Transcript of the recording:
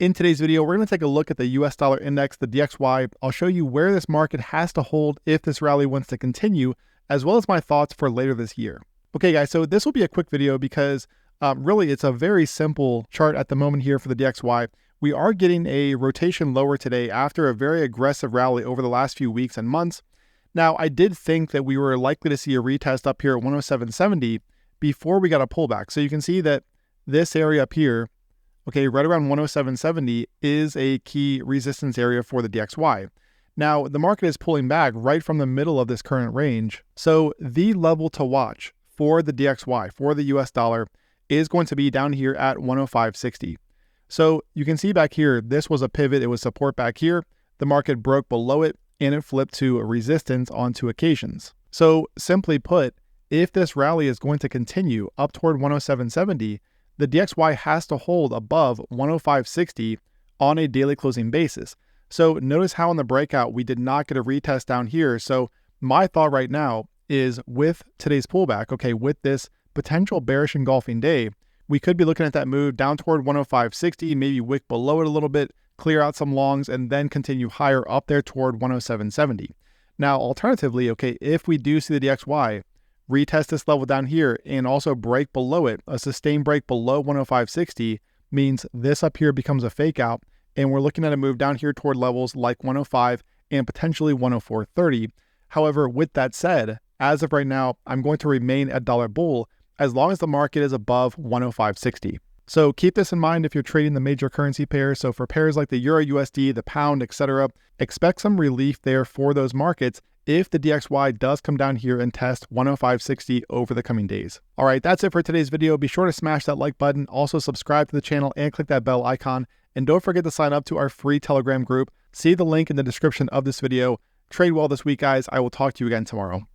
In today's video, we're going to take a look at the US dollar index, the DXY. I'll show you where this market has to hold if this rally wants to continue, as well as my thoughts for later this year. Okay, guys, so this will be a quick video because really it's a very simple chart at the moment here for the DXY. We are getting a rotation lower today after a very aggressive rally over the last few weeks and months. Now, I did think that we were likely to see a retest up here at 107.70 before we got a pullback. So you can see that this area up here, okay, right around 107.70 is a key resistance area for the DXY. Now, the market is pulling back right from the middle of this current range. So the level to watch for the DXY, for the US dollar, is going to be down here at 105.60. So you can see back here, this was a pivot. It was support back here. The market broke below it and it flipped to a resistance on two occasions. So simply put, if this rally is going to continue up toward 107.70, the DXY has to hold above 105.60 on a daily closing basis. So notice how in the breakout, we did not get a retest down here. So my thought right now is with today's pullback, okay, with this potential bearish engulfing day, we could be looking at that move down toward 105.60, maybe wick below it a little bit, clear out some longs, and then continue higher up there toward 107.70. Now, alternatively, okay, if we do see the DXY retest this level down here and also break below it, a sustained break below 105.60 means this up here becomes a fake out, and we're looking at a move down here toward levels like 105 and potentially 104.30. However, with that said, as of right now, I'm going to remain a dollar bull as long as the market is above 105.60. So keep this in mind if you're trading the major currency pairs. So for pairs like the Euro USD, the pound, etc., expect some relief there for those markets if the DXY does come down here and test 105.60 over the coming days. All right, that's it for today's video. Be sure to smash that like button, also subscribe to the channel and click that bell icon. And don't forget to sign up to our free Telegram group. See the link in the description of this video. Trade well this week, guys. I will talk to you again tomorrow.